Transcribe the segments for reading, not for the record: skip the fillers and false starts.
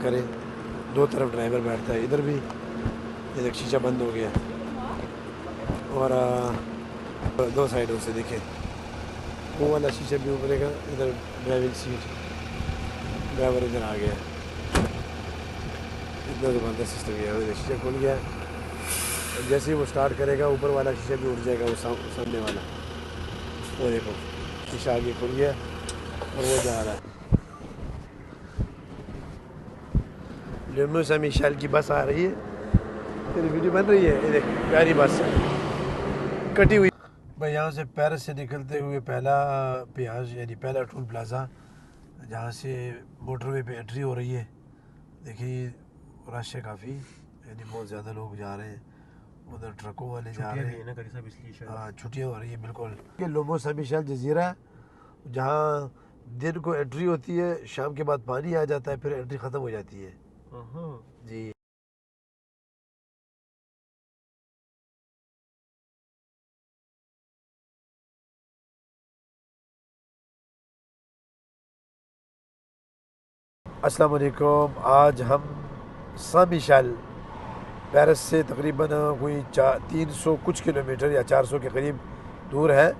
करें, दो तरफ ड्राइवर बैठता है, इधर भी ये देख शीशा बंद हो गया और दो साइडों से देखें वो वाला शीशा भी उभरेगा, इधर ड्राइविंग सीट, ड्राइवर इधर आ गया। इतना ज़बरदस्त सिस्टम है। शीशा खुल गया, जैसे ही वो स्टार्ट करेगा ऊपर वाला शीशा भी उठ जाएगा, वो सामने वाला, वो देखो शीशा आगे खुल गया और वो जा रहा है। लुमो मिशेल की बस आ रही है, तेरी वीडियो बन रही है, ये देख प्यारी बस कटी हुई। भाई यहाँ से पेरिस से निकलते हुए पहला पेयाज यानी पहला टोल प्लाज़ा, जहाँ से मोटरवे पे एंट्री हो रही है। देखिए रश है काफ़ी, यानी बहुत ज़्यादा लोग जा रहे हैं, उधर ट्रकों वाले जा रहे हैं ना, हाँ छुट्टियाँ हो रही है बिल्कुल। ये लुमो मिशेल जजीरा है, जहाँ दिन को एंट्री होती है, शाम के बाद पानी आ जाता है, फिर एंट्री ख़त्म हो जाती है जी। अस्सलाम वालेकुम। आज हम सा मिशेल पेरिस से तकरीबन कोई 300 कुछ किलोमीटर या 400 के करीब दूर है।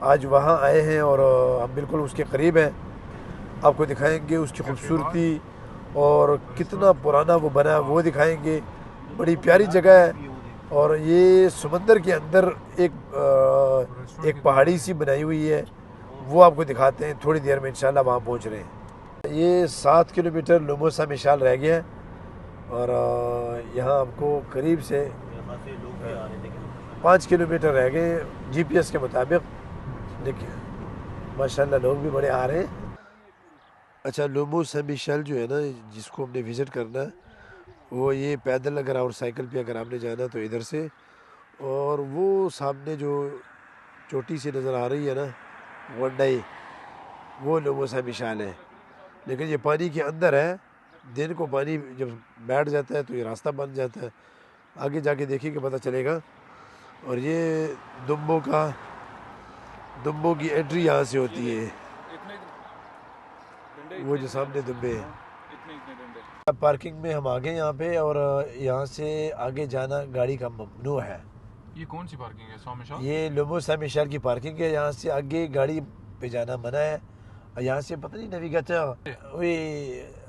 आज वहाँ आए हैं और हम बिल्कुल उसके करीब हैं। आपको दिखाएंगे उसकी खूबसूरती और कितना पुराना वो बना है वो दिखाएंगे। बड़ी प्यारी जगह है और ये समंदर के अंदर एक पहाड़ी सी बनाई हुई है, वो आपको दिखाते हैं थोड़ी देर में इंशाल्लाह। वहाँ पहुँच रहे हैं। ये 7 किलोमीटर लुमो मिशेल रह गया है और यहाँ आपको करीब से 5 किलोमीटर रह गए जीपीएस के मुताबिक। देखिए माशाल्लाह लोग भी बड़े आ रहे हैं। अच्छा लुमो मिशेल जो है ना, जिसको हमने विज़िट करना है, वो ये पैदल अगर और साइकिल पे अगर आपने जाना तो इधर से, और वो सामने जो चोटी सी नज़र आ रही है ना वंडाई, वो लुमो मिशेल है। लेकिन ये पानी के अंदर है, दिन को पानी जब बैठ जाता है तो ये रास्ता बन जाता है, आगे जाके देखिए कि पता चलेगा। और ये दुम्बो की एंट्री यहाँ से होती है, वो जो सामने दुम्बे है। अब पार्किंग में हम आ गए यहाँ पे, और यहाँ से आगे जाना गाड़ी का ममनू है। ये कौन सी पार्किंग है मिशेल? ये लुमो मिशेल की पार्किंग है, यहाँ से आगे गाड़ी पे जाना मना है। यहाँ से पता नहीं नेविगेटर,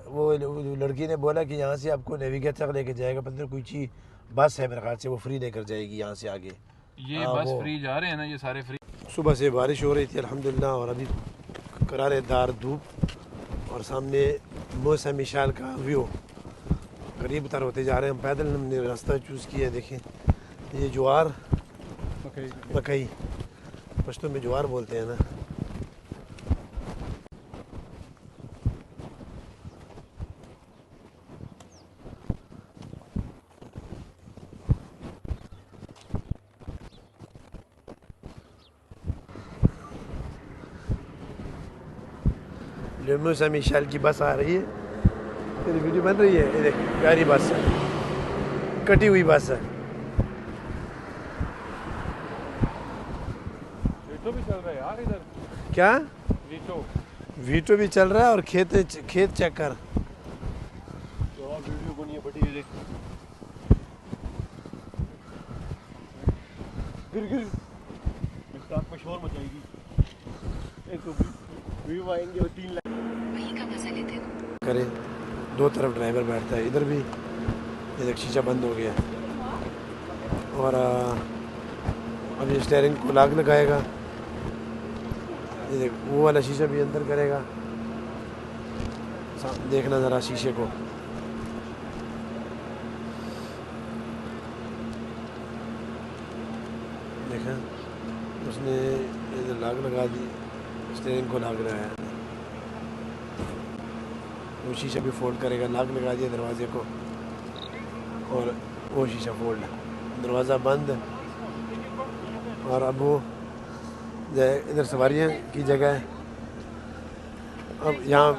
वो लड़की ने बोला कि यहाँ से आपको नेविगेटर लेके जाएगा, पता नहीं कोई चीज़ बस है मेरे ख्याल से, वो फ्री नहीं कर जाएगी यहाँ से आगे। ये बस फ्री जा रहे हैं ना, ये सारे फ्री। सुबह से बारिश हो रही थी अल्हम्दुलिल्लाह, और अभी करारेदार धूप, और सामने लुमो मिशेल का व्यू करीब तर होते जा रहे हैं। हम पैदल हमने रास्ता चूज़ किया है। देखें ये ज्वार मकई पश्तो में ज्वार बोलते हैं ना। लुमो मिशेल की बस आ रही है, तेरी वीडियो बन रही है, ये देख प्यारी बस है, कटी हुई बस है। वीटो भी चल रहा है यार इधर। क्या वीटो भी चल रहा है, और खेत चेक कर। तो वीडियो बनी है बड़ी, देख गिर स्टार्ट पे शोर मचाएगी। एक व्यू आएंगे और 3 लाख वहीं का मजा लेते हैं। करें, दो तरफ ड्राइवर बैठता है, इधर भी ये देख शीशा बंद हो गया और अब ये स्टीयरिंग को लॉक लगाएगा। ये देख वो वाला शीशा भी अंदर करेगा, देखना ज़रा शीशे को। देखा उसने इधर लॉक लगा दी, स्टीयरिंग को लॉक लगाया, वो शीशा भी फोल्ड करेगा, लॉक लगा दिया दरवाजे को, और वो शीशा फोल्ड, दरवाज़ा बंद। और अब वो इधर सवारियाँ की जगह है। अब यहाँ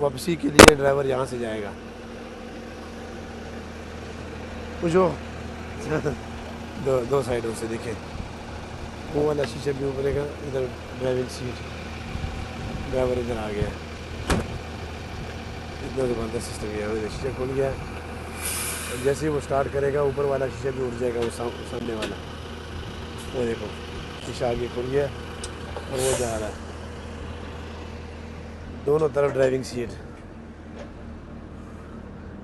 वापसी के लिए ड्राइवर यहाँ से जाएगा, जो दो साइडों से देखें वो वाला शीशा भी उभरेगा, इधर ड्राइविंग सीट, ड्राइवर इधर आ गया। कितना ज़बरदस्त सिस्टम है। शीशा खुल गया, जैसे ही वो स्टार्ट करेगा ऊपर वाला शीशा भी उड़ जाएगा, वो सामने वाला, वो देखो शीशा आगे खुल गया और वो जा रहा है। दोनों तरफ ड्राइविंग सीट।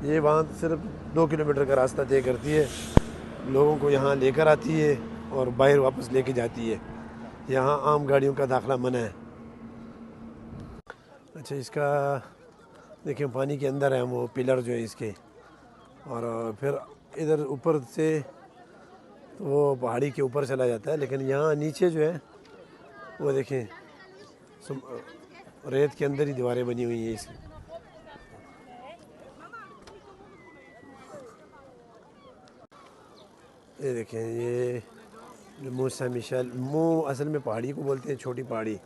ये वहाँ सिर्फ 2 किलोमीटर का रास्ता तय करती है, लोगों को यहाँ लेकर आती है और बाहर वापस लेके जाती है। यहाँ आम गाड़ियों का दाखला मना है। अच्छा, इसका देखिए पानी के अंदर है वो पिलर जो है इसके, और फिर इधर ऊपर से तो वो पहाड़ी के ऊपर चला जाता है, लेकिन यहाँ नीचे जो है वो देखें रेत के अंदर ही दीवारें बनी हुई हैं इसकी। ये देखें, ये मो सा मिशेल, मो असल में पहाड़ी को बोलते हैं, छोटी पहाड़ी,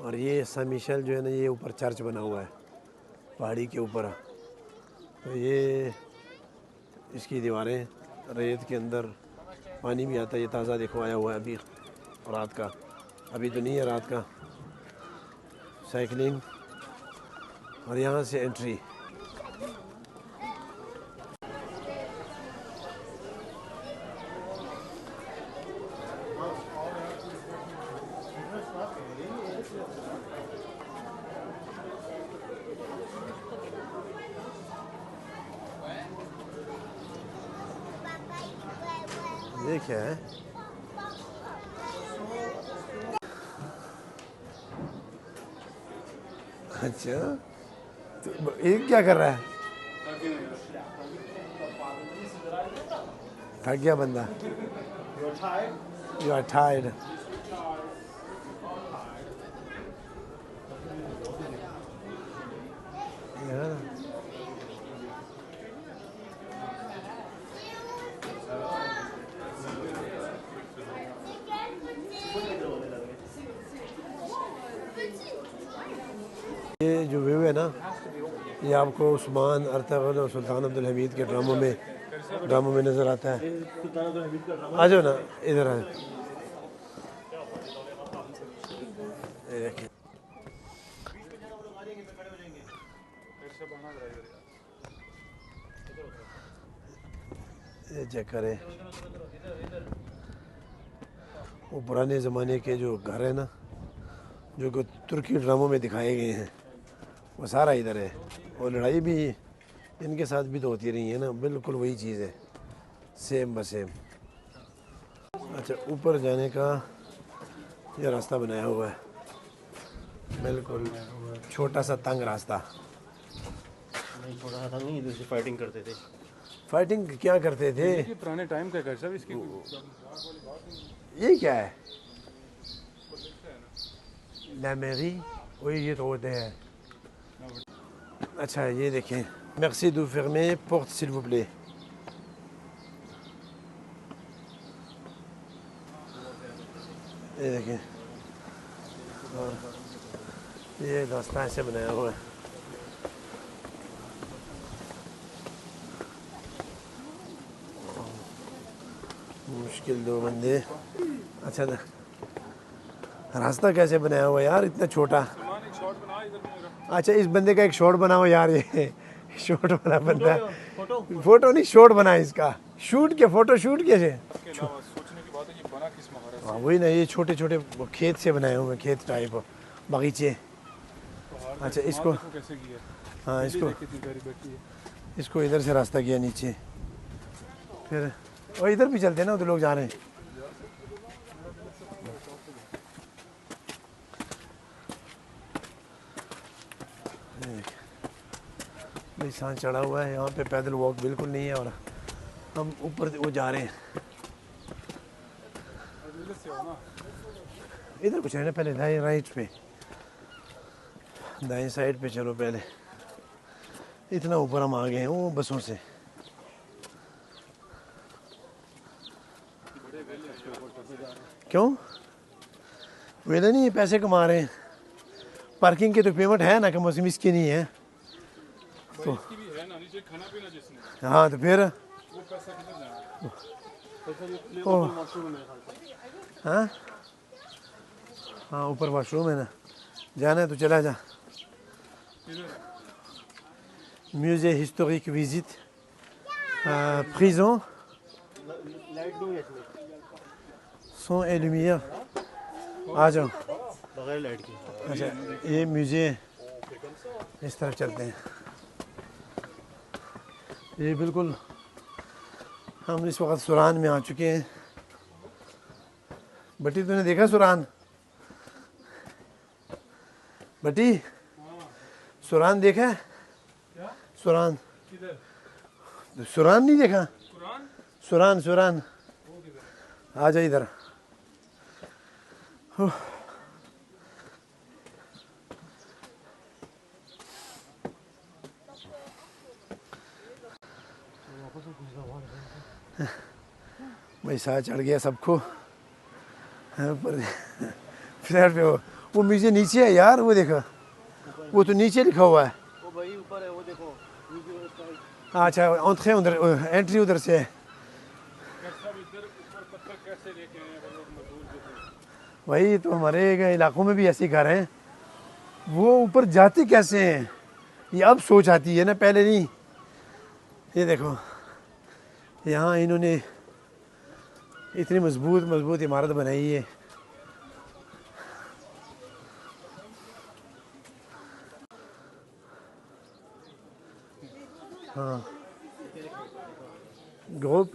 और ये सा मिशेल जो है ना, ये ऊपर चर्च बना हुआ है पहाड़ी के ऊपर। तो ये इसकी दीवारें रेत के अंदर, पानी भी आता है, ये ताज़ा देखो आया हुआ है अभी रात का, अभी तो नहीं है रात का। साइकिलिंग और यहाँ से एंट्री। ये क्या है? अच्छा, तो ये क्या कर रहा है? थक गया बंदा। You are tired. Yeah. ये जो व्यू है ना, ये आपको उस्मान, अर्तगरुल और सुल्तान अब्दुल हमीद के ड्रामों में नज़र आता है। आ जाओ ना इधर, आ देखिए ये चेक करें, वो पुराने ज़माने के जो घर है ना, जो कि तुर्की ड्रामों में दिखाए गए हैं, वो सारा इधर है। और लड़ाई भी इनके साथ भी तो होती रही है ना, बिल्कुल वही चीज़ है, सेम बसेम। अच्छा, ऊपर जाने का ये रास्ता बनाया हुआ है, बिल्कुल छोटा सा तंग रास्ता। नहीं, छोटा सा नहीं, इधर से फाइटिंग करते थे। फाइटिंग क्या करते थे? पुराने टाइम का घर सब इसकी। ये क्या है? लामेरी, वही ये तो होते हैं। अच्छा, ये देखें, merci de fermer porte s'il vous plaît। ये देखें, और ये रास्ता ऐसे बनाया हुआ है। मुश्किल 2 बंदे। अच्छा, रास्ता कैसे बनाया हुआ यार, इतना छोटा। अच्छा, इस बंदे का एक शॉट बनाओ यार, ये शॉट वाला बंदा। फोटो नहीं, शॉट बना इसका, शूट के फोटो शूट कैसे? हाँ वही ना, ये छोटे छोटे खेत से बनाए हुए, खेत टाइप बगीचे। अच्छा, इसको हाँ, इसको इधर से रास्ता किया नीचे, फिर और इधर भी चलते हैं ना, तो लोग जा रहे हैं। निशान चढ़ा हुआ है यहाँ पे, पैदल वॉक बिल्कुल नहीं है, और हम ऊपर वो जा रहे हैं। इधर कुछ है ना, पहले दाएं राइट पे, दाएं साइड पे चलो पहले। इतना ऊपर हम आ गए हैं वो बसों से। क्यों वेले नहीं, पैसे कमा रहे हैं, पार्किंग की तो पेमेंट है ना, कि मौसम इसकी नहीं है तो खाना पीना जिसने, हाँ, तो फिर वो पैसा किधर जाएगा? हाँ हाँ, ऊपर वॉशरूम है ना, जाना है तो चला जा। musée historique visite, prison, light दूंगा इसमें son et lumière. आ जाओ। बगैर लाइट के अच्छा ये म्यूज़े इस तरफ चलते हैं। ये बिल्कुल हम इस वक्त सुरान में आ चुके हैं। बटी तूने देखा सुरान? बटी सुरान देखा है? क्या सुरान किधर सुरान नहीं देखा? कुरान सुरान सुरान वो किधर आ जा इधर। भाई साथ चढ़ गया सबको। हाँ, पर फ्लैट पे वो म्यूजियम नीचे है यार, वो देखो वो तो नीचे लिखा हुआ है। वो भाई ऊपर है वो देखो अच्छा एंट्री उधर, एंट्री उधर से है। सब इधर ऊपर पत्थर कैसे लेके आए हैं वो लोग मजदूर जो थे वही तो हमारे इलाकों में भी ऐसे घर हैं। वो ऊपर जाते कैसे हैं ये अब सोच आती है ना, पहले नहीं। ये देखो यहाँ इन्होंने इतनी मजबूत मजबूत इमारत बनाई है। हाँ ग्रुप